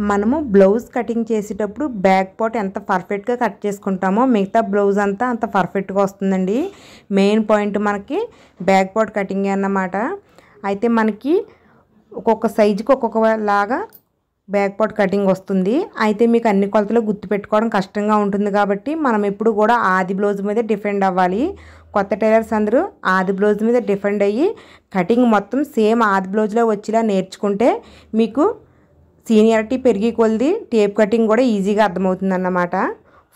మనము blouse cutting చేసేటప్పుడు back part ఎంత పర్ఫెక్ట్గా కట్ చేసుకుంటామో మిగతా బ్లౌజ్ అంతా అంత పర్ఫెక్ట్గా వస్తుందండి. మెయిన్ పాయింట్ మనకి బ్యాక్ పార్ట్ కటింగ్ అన్నమాట. అయితే మనకి ఒక్కొక్క సైజుకి ఒక్కొక్కలాగా బ్యాక్ పార్ట్ కటింగ్ వస్తుంది. అయితే మీకు అన్ని కొలతలు గుర్తుపెట్టుకోవడం కష్టంగా ఉంటుంది కాబట్టి మనం ఎప్పుడు కూడా ఆది బ్లౌజ్ మీద డిపెండ్ అవ్వాలి. కొత్త టైలర్స్ అందరూ ఆది బ్లౌజ్ మీద డిపెండ్ అయ్యి కటింగ్ మొత్తం సేమ్ ఆది బ్లౌజ్లో వచ్చేలా నేర్చుకుంటే మీకు సీనియారిటీ పెరిగి కొలిది టేప్ కటింగ్ కూడా ఈజీగా అర్థమవుతుంది అన్నమాట.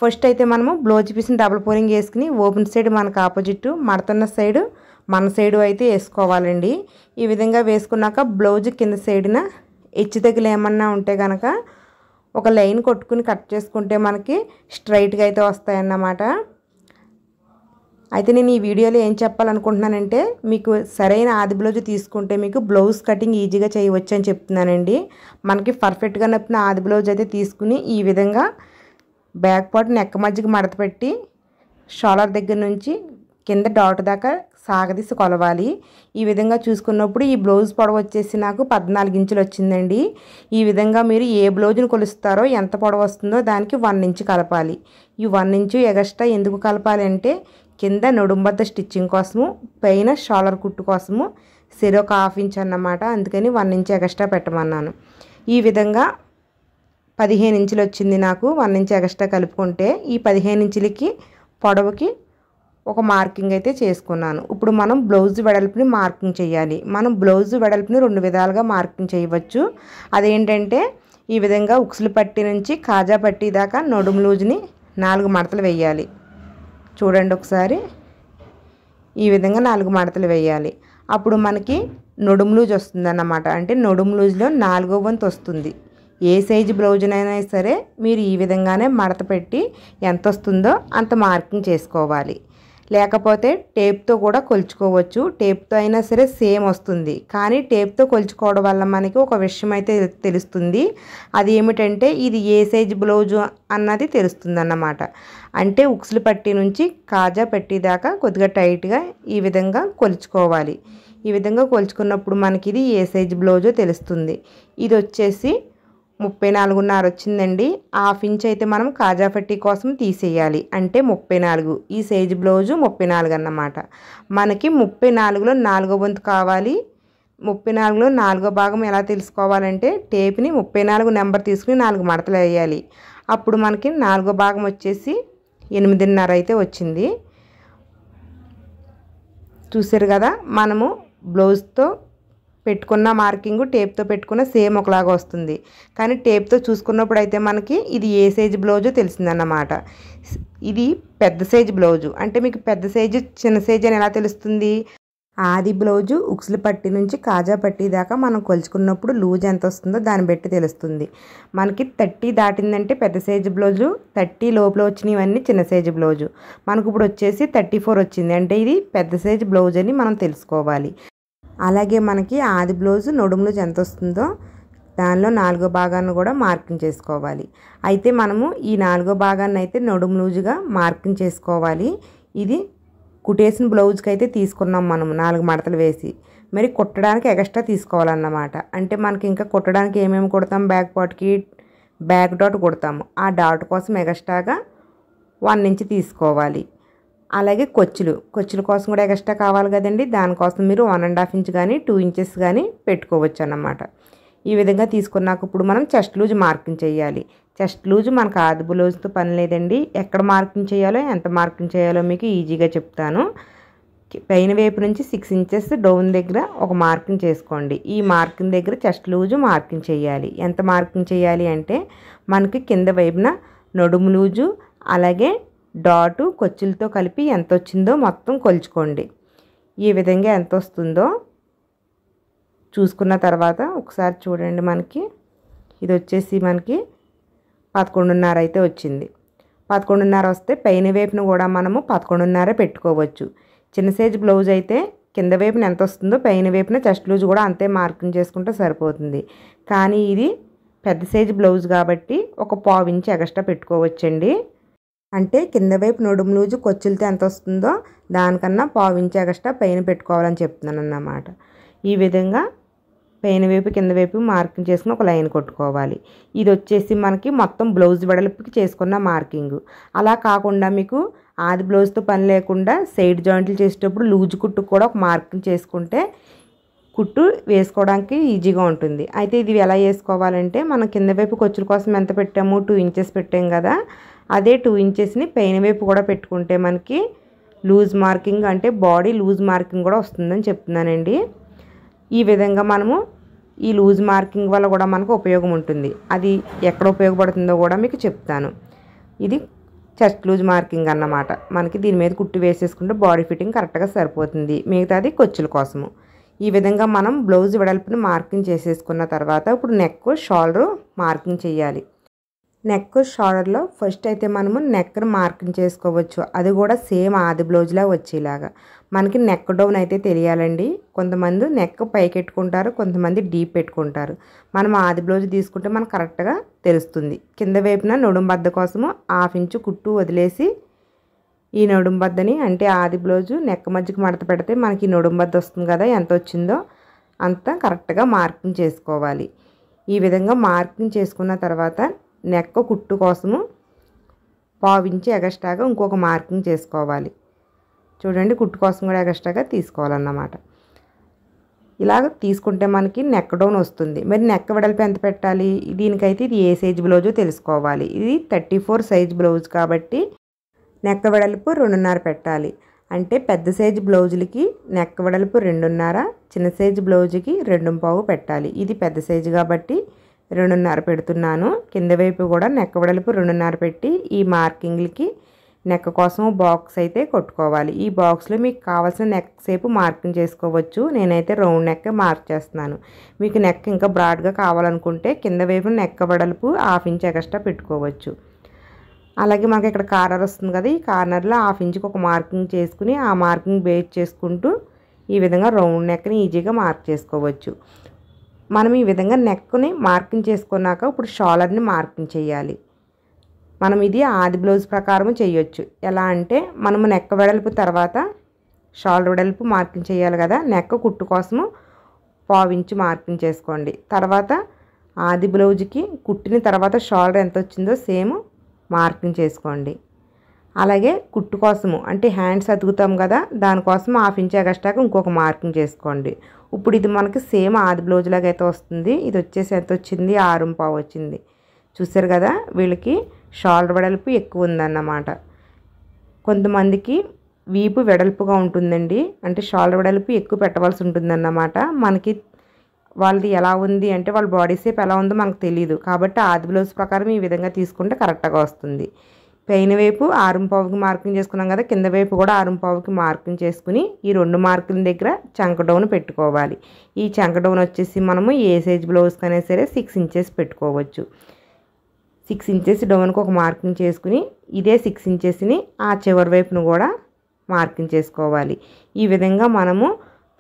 ఫస్ట్ అయితే మనము బ్లౌజ్ పీస్ని డబుల్ ఫోల్డింగ్ వేసుకుని ఓపెన్ సైడ్ మనకు ఆపోజిట్ మడతున్న సైడ్ మన సైడు అయితే వేసుకోవాలండి. ఈ విధంగా వేసుకున్నాక బ్లౌజ్ కింద సైడ్న హెచ్చు తగ్గులు ఏమన్నా ఉంటే కనుక ఒక లైన్ కొట్టుకుని కట్ చేసుకుంటే మనకి స్ట్రైట్గా అయితే వస్తాయన్నమాట. అయితే నేను ఈ వీడియోలో ఏం చెప్పాలనుకుంటున్నానంటే మీకు సరైన ఆది బ్లౌజ్ తీసుకుంటే మీకు బ్లౌజ్ కటింగ్ ఈజీగా చేయవచ్చు అని చెప్తున్నానండి. మనకి పర్ఫెక్ట్గా నప్పిన ఆది బ్లౌజ్ అయితే తీసుకుని ఈ విధంగా బ్యాక్ పార్ట్ నెక్ మధ్యకి మడత పెట్టి షోల్డర్ దగ్గర నుంచి కింద డాట్ దాకా సాగదీసి కొలవాలి. ఈ విధంగా చూసుకున్నప్పుడు ఈ బ్లౌజ్ పొడవు వచ్చేసి నాకు 14 ఇంచులు వచ్చిందండి. ఈ విధంగా మీరు ఏ బ్లౌజ్ని కొలుస్తారో ఎంత పొడవు వస్తుందో దానికి 1 ఇంచు కలపాలి. ఈ 1 ఇంచు ఎగస్ట్రా ఎందుకు కలపాలి అంటే కింద నడుంబద్ద స్టిచ్చింగ్ కోసము, పైన షోల్డర్ కుట్టు కోసము సరే ఒక 1/2 ఇంచ్ అన్నమాట. అందుకని 1 ఇంచ్ ఎగస్ట్రా పెట్టమన్నాను. ఈ విధంగా 15 ఇంచులు వచ్చింది నాకు. 1 ఇంచ్ ఎగస్ట్రా కలుపుకుంటే ఈ 15 ఇంచులకి పొడవుకి ఒక మార్కింగ్ అయితే చేసుకున్నాను. ఇప్పుడు మనం బ్లౌజ్ వెడల్పుని మార్కింగ్ చేయాలి. మనం బ్లౌజ్ వెడల్పుని 2 విధాలుగా మార్కింగ్ చేయవచ్చు. అదేంటంటే ఈ విధంగా ఉక్సులు పట్టి నుంచి కాజా పట్టి దాకా నడుము లూజ్ని 4 మడతలు వేయాలి. చూడండి ఒకసారి ఈ విధంగా 4 మడతలు వేయాలి. అప్పుడు మనకి నడుము లూజ్ వస్తుంది అన్నమాట. అంటే నడుము లూజ్లో 4వ వంతు వస్తుంది. ఏ సైజు బ్లౌజ్నైనా సరే మీరు ఈ విధంగానే మడత పెట్టి ఎంత వస్తుందో అంత మార్కింగ్ చేసుకోవాలి. లేకపోతే టేప్తో కూడా కొలుచుకోవచ్చు. టేప్తో అయినా సరే సేమ్ వస్తుంది. కానీ టేప్తో కొలుచుకోవడం వల్ల మనకి ఒక విషయం అయితే తెలుస్తుంది. అది ఏమిటంటే ఇది ఏ సైజు బ్లౌజు అన్నది తెలుస్తుంది అన్నమాట. అంటే ఉక్సులు పట్టి నుంచి కాజా పట్టి దాకా కొద్దిగా టైట్గా ఈ విధంగా కొలుచుకోవాలి. ఈ విధంగా కొలుచుకున్నప్పుడు మనకి ఇది ఏ సైజు బ్లౌజో తెలుస్తుంది. ఇది వచ్చేసి 34.5 వచ్చిందండి. 1/2 ఇంచ్ అయితే మనం కాజా పట్టి కోసం తీసేయాలి. అంటే 34. ఈ సైజు బ్లౌజు 34 అన్నమాట. మనకి 34లో 4వ వంతు కావాలి. 34లో 4వ భాగం ఎలా తెలుసుకోవాలంటే టేప్ని 34 నెంబర్ తీసుకుని 4 మడతలు వేయాలి. అప్పుడు మనకి 4వ భాగం వచ్చేసి 8.5 అయితే వచ్చింది. చూసారు కదా, మనము బ్లౌజ్తో పెట్టుకున్న మార్కింగ్ టేప్తో పెట్టుకున్న సేమ్ ఒకలాగా వస్తుంది. కానీ టేప్తో చూసుకున్నప్పుడు అయితే మనకి ఇది ఏ సైజు బ్లౌజో తెలిసిందన్నమాట. ఇది పెద్ద సైజు బ్లౌజు. అంటే మీకు పెద్ద సైజు చిన్న సైజు అని ఎలా తెలుస్తుంది? ఆది బ్లౌజు ఉక్సులు పట్టి నుంచి కాజా పట్టి దాకా మనం కొలుచుకున్నప్పుడు లూజ్ ఎంత వస్తుందో దాన్ని బట్టి తెలుస్తుంది. మనకి 30 దాటిందంటే పెద్ద సైజు బ్లౌజు, 30 లోపల వచ్చినవన్నీ చిన్న సైజు బ్లౌజు. మనకు ఇప్పుడు వచ్చేసి 34 వచ్చింది. అంటే ఇది పెద్ద సైజు బ్లౌజ్ అని మనం తెలుసుకోవాలి. అలాగే మనకి ఆది బ్లౌజు నడుము లూజ్ ఎంత వస్తుందో దానిలో 4వ భాగాన్ని కూడా మార్కింగ్ చేసుకోవాలి. అయితే మనము ఈ 4వ భాగాన్ని అయితే నడుము లూజుగా మార్కింగ్ చేసుకోవాలి. ఇది కుట్టేసిన బ్లౌజ్కి అయితే తీసుకున్నాం మనం 4 మడతలు వేసి. మరి కుట్టడానికి ఎక్స్ట్రా తీసుకోవాలన్నమాట. అంటే మనకి ఇంకా కుట్టడానికి ఏమేమి కుడతాం, బ్యాక్ పార్ట్కి బ్యాక్ డాట్ కుడతాము. ఆ డాట్ కోసం ఎక్స్ట్రాగా 1 ఇంచ్ తీసుకోవాలి. అలాగే కొచ్చుల కోసం కూడా ఎక్స్ట్రా కావాలి కదండి. దానికోసం మీరు 1.5 ఇంచ్ కానీ 2 ఇంచెస్ కానీ పెట్టుకోవచ్చు అన్నమాట. ఈ విధంగా తీసుకున్నాక ఇప్పుడు మనం చెస్ట్ లూజ్ మార్కింగ్ చేయాలి. చెస్ట్ లూజ్ మనకు ఆది బ్లౌజ్తో పని లేదండి. ఎక్కడ మార్కింగ్ చేయాలో ఎంత మార్కింగ్ చేయాలో మీకు ఈజీగా చెప్తాను. పైన వైపు నుంచి 6 ఇంచెస్ డౌన్ దగ్గర ఒక మార్కింగ్ చేసుకోండి. ఈ మార్కింగ్ దగ్గర చెస్ట్ లూజు మార్కింగ్ చేయాలి. ఎంత మార్కింగ్ చేయాలి అంటే మనకి కింద వైపున నడుము లూజు అలాగే డాటు కొచ్చులతో కలిపి ఎంత వచ్చిందో మొత్తం కొలుచుకోండి. ఈ విధంగా ఎంత వస్తుందో చూసుకున్న తర్వాత ఒకసారి చూడండి. మనకి ఇది వచ్చేసి మనకి 11.5 అయితే వచ్చింది. 11.5 వస్తే పైన వైపున కూడా మనము 11.5 పెట్టుకోవచ్చు. చిన్న సైజు బ్లౌజ్ అయితే కింద వైపున ఎంత వస్తుందో పైన వైపున చెస్ట్ లూజ్ కూడా అంతే మార్కింగ్ చేసుకుంటే సరిపోతుంది. కానీ ఇది పెద్ద సైజు బ్లౌజ్ కాబట్టి ఒక 1/4 ఇంచ్ ఎక్స్ట్రా పెట్టుకోవచ్చండి. అంటే కింద వైపు నడుము లూజు కొచ్చులతో ఎంత వస్తుందో దానికన్నా 1/4 ఇంచ్ ఎక్స్ట్రా పైన పెట్టుకోవాలని చెప్తున్నాను అన్నమాట. ఈ విధంగా పైన వైపు కింద వైపు మార్కింగ్ చేసుకుని ఒక లైన్ కొట్టుకోవాలి. ఇది వచ్చేసి మనకి మొత్తం బ్లౌజ్ వెడల్పుకి చేసుకున్న మార్కింగ్. అలా కాకుండా మీకు ఆది బ్లౌజ్తో పని లేకుండా సైడ్ జాయింట్లు చేసేటప్పుడు లూజ్ కుట్టు కూడా ఒక మార్కింగ్ చేసుకుంటే కుట్టు వేసుకోవడానికి ఈజీగా ఉంటుంది. అయితే ఇది ఎలా వేసుకోవాలంటే మనం కింద వైపు ఖర్చుల కోసం ఎంత పెట్టాము, 2 ఇంచెస్ పెట్టాం కదా, అదే 2 ఇంచెస్ని పైన వైపు కూడా పెట్టుకుంటే మనకి లూజ్ మార్కింగ్ అంటే బాడీ లూజ్ మార్కింగ్ కూడా వస్తుందని చెప్తున్నానండి. ఈ విధంగా మనము ఈ లూజ్ మార్కింగ్ వల్ల కూడా మనకు ఉపయోగం ఉంటుంది. అది ఎక్కడ ఉపయోగపడుతుందో కూడా మీకు చెప్తాను. ఇది చెస్ట్ లూజ్ మార్కింగ్ అన్నమాట. మనకి దీని మీద కుట్టు వేసేసుకుంటే బాడీ ఫిట్టింగ్ కరెక్ట్గా సరిపోతుంది. మిగతాది ఖర్చుల కోసము. ఈ విధంగా మనం బ్లౌజ్ వెడల్పుని మార్కింగ్ చేసేసుకున్న తర్వాత ఇప్పుడు నెక్ షోల్డర్ మార్కింగ్ చేయాలి. నెక్ షోల్డర్లో ఫస్ట్ అయితే మనము నెక్ని మార్కింగ్ చేసుకోవచ్చు. అది కూడా సేమ్ ఆది బ్లౌజ్లా వచ్చేలాగా. మనకి నెక్ డౌన్ అయితే తెలియాలండి. కొంతమంది నెక్ పైకెట్టుకుంటారు, కొంతమంది డీప్ పెట్టుకుంటారు. మనం ఆది బ్లౌజ్ తీసుకుంటే మనకు కరెక్ట్గా తెలుస్తుంది. కింద వైపున నడుం బద్ద కోసము 1/2 ఇంచు కుట్టు వదిలేసి ఈ నడుం బద్దని అంటే ఆది బ్లౌజు నెక్ మధ్యకి మడత పెడితే మనకి నడుం బద్ద వస్తుంది కదా, ఎంత వచ్చిందో అంత కరెక్ట్గా మార్కింగ్ చేసుకోవాలి. ఈ విధంగా మార్కింగ్ చేసుకున్న తర్వాత నెక్ కుట్టు కోసము 1/4 ఇంచు ఎగస్ట్రాగా ఇంకొక మార్కింగ్ చేసుకోవాలి. చూడండి, కుట్టు కోసం కూడా ఎగస్ట్రాగా తీసుకోవాలన్నమాట. ఇలాగ తీసుకుంటే మనకి నెక్ డౌన్ వస్తుంది. మరి నెక్ వెడల్పు ఎంత పెట్టాలి? దీనికైతే ఇది ఏ సైజ్ బ్లౌజో తెలుసుకోవాలి. ఇది 34 సైజ్ బ్లౌజ్ కాబట్టి నెక్ వెడల్పు 2.5 పెట్టాలి. అంటే పెద్ద సైజు బ్లౌజులకి నెక్ వెడల్పు 2.5, చిన్న సైజు బ్లౌజుకి 2.5 పెట్టాలి. ఇది పెద్ద సైజు కాబట్టి 2.5 పెడుతున్నాను. కింద వైపు కూడా నెక్ వెడల్పు 2.5 పెట్టి ఈ మార్కింగ్లకి నెక్ కోసం బాక్స్ అయితే కొట్టుకోవాలి. ఈ బాక్స్లో మీకు కావాల్సిన నెక్ షేపు మార్కింగ్ చేసుకోవచ్చు. నేనైతే రౌండ్ నెక్ మార్క్ చేస్తున్నాను. మీకు నెక్ ఇంకా బ్రాడ్గా కావాలనుకుంటే కింద వైపు నెక్ వెడల్పు 1/2 ఇంచ్ ఎక్స్ట్రా పెట్టుకోవచ్చు. అలాగే మనకి ఇక్కడ కార్నర్ వస్తుంది కదా, ఈ కార్నర్లో 1/2 ఇంచుకి ఒక మార్కింగ్ చేసుకుని ఆ మార్కింగ్ బేస్ చేసుకుంటూ ఈ విధంగా రౌండ్ నెక్ని ఈజీగా మార్క్ చేసుకోవచ్చు. మనం ఈ విధంగా నెక్ని మార్కింగ్ చేసుకున్నాక ఇప్పుడు షోల్డర్ని మార్కింగ్ చేయాలి. మనం ఇది ఆది బ్లౌజ్ ప్రకారం చేయొచ్చు. ఎలా అంటే మనము నెక్ వెడల్పు తర్వాత షోల్డర్ వెడల్పు మార్కింగ్ చేయాలి కదా, నెక్ కుట్టు కోసము 1/4 ఇంచు మార్కింగ్ చేసుకోండి. తర్వాత ఆది బ్లౌజ్కి కుట్టిన తర్వాత షోల్డర్ ఎంత వచ్చిందో సేమ్ మార్కింగ్ చేసుకోండి. అలాగే కుట్టు కోసము అంటే హ్యాండ్స్ అతుకుతాం కదా, దానికోసం 1/2 ఇంచ్ ఎక్స్ట్రాగా ఇంకొక మార్కింగ్ చేసుకోండి. ఇప్పుడు ఇది మనకి సేమ్ ఆది బ్లౌజ్ లాగా అయితే వస్తుంది. ఇది వచ్చేసి ఎంత వచ్చింది? 6.5 వచ్చింది. చూసారు కదా, వీళ్ళకి షోల్డర్ వెడల్పు ఎక్కువ ఉందన్నమాట. కొంతమందికి వీపు వెడల్పుగా ఉంటుందండి, అంటే షోల్డర్ వెడల్పు ఎక్కువ పెట్టవలసి ఉంటుందన్నమాట. మనకి వాళ్ళది ఎలా ఉంది అంటే వాళ్ళ బాడీ షేప్ ఎలా ఉందో మనకు తెలియదు. కాబట్టి ఆది బ్లౌజ్ ప్రకారం ఈ విధంగా తీసుకుంటే కరెక్ట్గా వస్తుంది. పైన వైపు 6.5కి మార్కింగ్ చేసుకున్నాం కదా, కింద వైపు కూడా 6.5కి మార్కింగ్ చేసుకుని ఈ 2 మార్కుల దగ్గర చంక డౌన్ పెట్టుకోవాలి. ఈ చంక డౌన్ వచ్చేసి మనము ఏ సైజ్ బ్లౌజ్కైనా సరే 6 ఇంచెస్ పెట్టుకోవచ్చు. 6 ఇంచెస్ డౌన్కి ఒక మార్కింగ్ చేసుకుని ఇదే 6 ఇంచెస్ని ఆ చివరి వైపును కూడా మార్కింగ్ చేసుకోవాలి. ఈ విధంగా మనము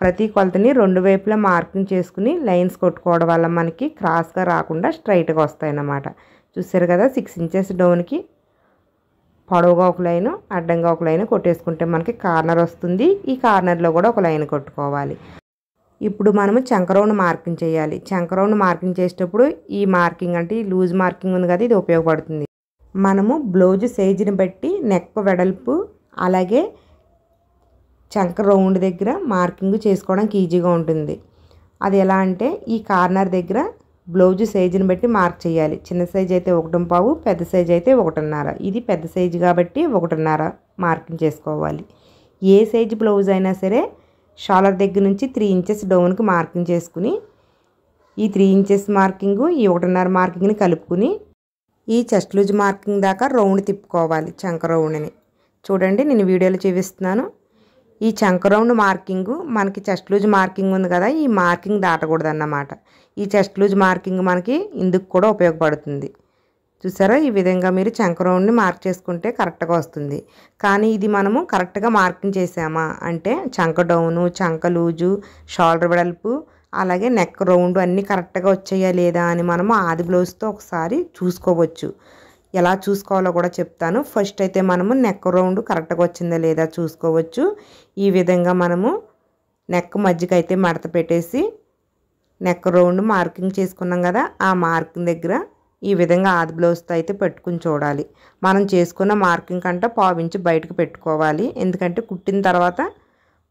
ప్రతి కొలతని 2 వైపులా మార్కింగ్ చేసుకుని లైన్స్ కొట్టుకోవడం వల్ల మనకి క్రాస్గా రాకుండా స్ట్రైట్గా వస్తాయన్నమాట. చూసారు కదా, 6 ఇంచెస్ డౌన్కి పొడవుగా ఒక లైను, అడ్డంగా ఒక లైన్ కొట్టేసుకుంటే మనకి కార్నర్ వస్తుంది. ఈ కార్నర్లో కూడా ఒక లైన్ కొట్టుకోవాలి. ఇప్పుడు మనము చంక రౌండ్ మార్కింగ్ చేయాలి. చంక రౌండ్ మార్కింగ్ చేసేటప్పుడు ఈ మార్కింగ్ అంటే ఈ లూజ్ మార్కింగ్ ఉంది కదా, ఇది ఉపయోగపడుతుంది. మనము బ్లౌజ్ సైజుని బట్టి నెక్ వెడల్పు అలాగే చంక రౌండ్ దగ్గర మార్కింగ్ చేసుకోవడానికి ఈజీగా ఉంటుంది. అది ఎలా అంటే ఈ కార్నర్ దగ్గర బ్లౌజ్ సైజుని బట్టి మార్క్ చేయాలి. చిన్న సైజు అయితే 1.5, పెద్ద సైజు అయితే 1.5. ఇది పెద్ద సైజు కాబట్టి 1.5 మార్కింగ్ చేసుకోవాలి. ఏ సైజు బ్లౌజ్ అయినా సరే షోల్డర్ దగ్గర నుంచి 3 ఇంచెస్ డౌన్కి మార్కింగ్ చేసుకుని ఈ 3 ఇంచెస్ మార్కింగ్ ఈ 1.5 మార్కింగ్ని కలుపుకుని ఈ చెస్ట్ లూజ్ మార్కింగ్ దాకా రౌండ్ తిప్పుకోవాలి. చంక రౌండ్ని చూడండి, నేను వీడియోలో చూపిస్తున్నాను. ఈ చంక రౌండ్ మార్కింగ్ మనకి చెస్ట్ లూజ్ మార్కింగ్ ఉంది కదా, ఈ మార్కింగ్ దాటకూడదు అన్నమాట. ఈ చెస్ట్ లూజ్ మార్కింగ్ మనకి ఇందుకు కూడా ఉపయోగపడుతుంది. చూసారా, ఈ విధంగా మీరు చంక రౌండ్ని మార్క్ చేసుకుంటే కరెక్ట్గా వస్తుంది. కానీ ఇది మనము కరెక్ట్గా మార్కింగ్ చేసామా అంటే చంక డౌను, చంక లూజు, షోల్డర్ వెడల్పు అలాగే నెక్ రౌండ్ అన్నీ కరెక్ట్గా వచ్చాయా లేదా అని మనము ఆది బ్లౌజ్తో ఒకసారి చూసుకోవచ్చు. ఎలా చూసుకోవాలో కూడా చెప్తాను. ఫస్ట్ అయితే మనము నెక్ రౌండ్ కరెక్ట్గా వచ్చిందా లేదా చూసుకోవచ్చు. ఈ విధంగా మనము నెక్ మధ్యకైతే మడత పెట్టేసి నెక్ రౌండ్ మార్కింగ్ చేసుకున్నాం కదా, ఆ మార్కింగ్ దగ్గర ఈ విధంగా ఆది బ్లౌజ్తో అయితే పెట్టుకుని చూడాలి. మనం చేసుకున్న మార్కింగ్ కంటే పావించి బయటకు పెట్టుకోవాలి, ఎందుకంటే కుట్టిన తర్వాత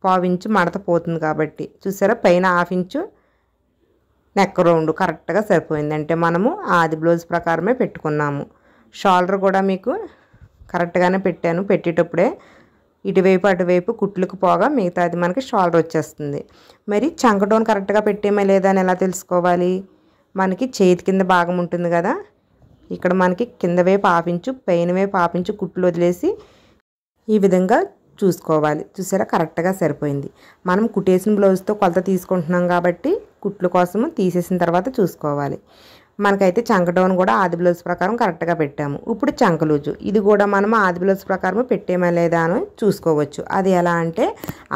పావించి మడత పోతుంది కాబట్టి. చూసారా, పైన హాఫ్ ఇంచు నెక్ రౌండ్ కరెక్ట్గా సరిపోయింది. అంటే మనము ఆది బ్లౌజ్ ప్రకారమే పెట్టుకున్నాము. షోల్డర్ కూడా మీకు కరెక్ట్గానే పెట్టాను. పెట్టేటప్పుడే ఇటువైపు అటువైపు కుట్లకు పోగా మిగతాది మనకి షోల్డర్ వచ్చేస్తుంది. మరి చంక డౌన్ కరెక్ట్గా పెట్టేమో లేదా అని ఎలా తెలుసుకోవాలి? మనకి చేతి కింద భాగం ఉంటుంది కదా, ఇక్కడ మనకి కింద వైపు హాఫ్ ఇంచు పైన వైపు హాఫ్ ఇంచు కుట్లు వదిలేసి ఈ విధంగా చూసుకోవాలి. చూసారా, కరెక్ట్గా సరిపోయింది. మనం కుట్టేసిన బ్లౌజ్తో కొలత తీసుకుంటున్నాం కాబట్టి కుట్లు కోసము తీసేసిన తర్వాత చూసుకోవాలి. మనకైతే చంక డౌన్ కూడా ఆది బ్లౌజ్ ప్రకారం కరెక్ట్గా పెట్టాము. ఇప్పుడు చంక లూజు ఇది కూడా మనం ఆది బ్లౌజ్ ప్రకారం పెట్టేమా లేదా అని చూసుకోవచ్చు. అది ఎలా అంటే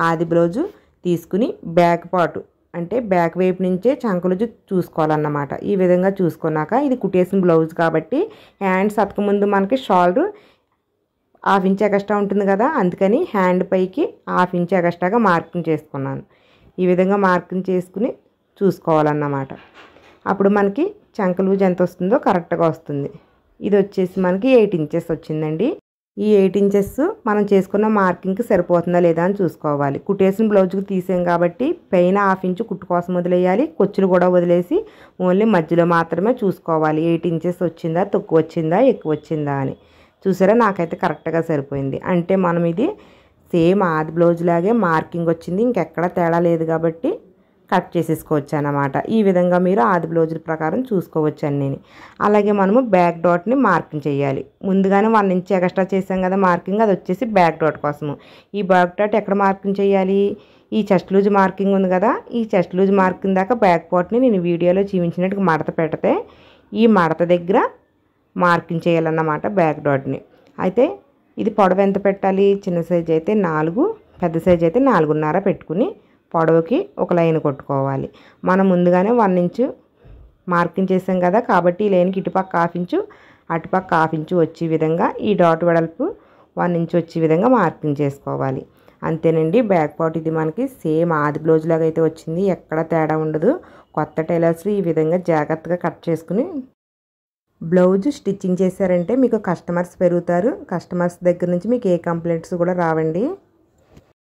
ఆది బ్లౌజు తీసుకుని బ్యాక్ పార్ట్ అంటే బ్యాక్ వైపు నుంచే చంక లూజు చూసుకోవాలన్నమాట. ఈ విధంగా చూసుకున్నాక ఇది కుట్టేసిన బ్లౌజ్ కాబట్టి హ్యాండ్స్ అతక ముందు మనకి షోల్డర్ హాఫ్ ఇంచ్ ఎక్స్ట్రా ఉంటుంది కదా, అందుకని హ్యాండ్ పైకి హాఫ్ ఇంచ్ ఎక్స్ట్రాగా మార్కింగ్ చేసుకున్నాను. ఈ విధంగా మార్కింగ్ చేసుకుని చూసుకోవాలన్నమాట. అప్పుడు మనకి చంక లూజ్ ఎంత వస్తుందో కరెక్ట్గా వస్తుంది. ఇది వచ్చేసి మనకి 8 ఇంచెస్ వచ్చిందండి. ఈ 8 ఇంచెస్ మనం చేసుకున్న మార్కింగ్కి సరిపోతుందా లేదా అని చూసుకోవాలి. కుట్టేసిన బ్లౌజ్కి తీసాం కాబట్టి పైన హాఫ్ ఇంచు కుట్టు కోసం వదిలేయాలి, కొచ్చులు కూడా వదిలేసి ఓన్లీ మధ్యలో మాత్రమే చూసుకోవాలి. 8 ఇంచెస్ వచ్చిందా, తక్కువ వచ్చిందా, ఎక్కువ వచ్చిందా అని. చూసారా, నాకైతే కరెక్ట్గా సరిపోయింది. అంటే మనం ఇది సేమ్ ఆది బ్లౌజ్ లాగే మార్కింగ్ వచ్చింది, ఇంకెక్కడ తేడా లేదు కాబట్టి కట్ చేసేసుకోవచ్చు అన్నమాట. ఈ విధంగా మీరు ఆది బ్లౌజుల ప్రకారం చూసుకోవచ్చు అన్నీ. అలాగే మనము బ్యాక్ డాట్ని మార్కింగ్ చేయాలి. ముందుగానే 1 ఇంచ్ ఎక్స్ట్రా చేసాం కదా మార్కింగ్, అది వచ్చేసి బ్యాక్ డాట్ కోసము. ఈ బ్యాక్ డాట్ ఎక్కడ మార్కింగ్ చేయాలి? ఈ చెస్ట్ లూజ్ మార్కింగ్ ఉంది కదా, ఈ చెస్ట్ లూజ్ మార్కింగ్ దాకా బ్యాక్ పార్ట్ని నేను వీడియోలో చూపించినట్టుగా మడత పెడితే ఈ మడత దగ్గర మార్కింగ్ చేయాలన్నమాట బ్యాక్ డాట్ని. అయితే ఇది పొడవు ఎంత పెట్టాలి? చిన్న సైజ్ అయితే 4, పెద్ద సైజ్ అయితే 4.5 పెట్టుకుని పొడవుకి ఒక లైన్ కొట్టుకోవాలి. మనం ముందుగానే 1 ఇంచు మార్కింగ్ చేసాం కదా, కాబట్టి ఈ లైన్కి ఇటుపక్క హాఫ్ ఇంచు అటుపక్క హాఫ్ ఇంచు వచ్చే విధంగా ఈ డాట్ వెడల్పు 1 ఇంచు వచ్చే విధంగా మార్కింగ్ చేసుకోవాలి. అంతేనండి. బ్యాక్ పార్ట్ ఇది మనకి సేమ్ ఆది బ్లౌజ్ లాగా అయితే వచ్చింది, ఎక్కడ తేడా ఉండదు. కొత్త టైలర్స్ ఈ విధంగా జాగ్రత్తగా కట్ చేసుకుని బ్లౌజ్ స్టిచ్చింగ్ చేశారంటే మీకు కస్టమర్స్ పెరుగుతారు. కస్టమర్స్ దగ్గర నుంచి మీకు ఏ కంప్లైంట్స్ కూడా రావండి.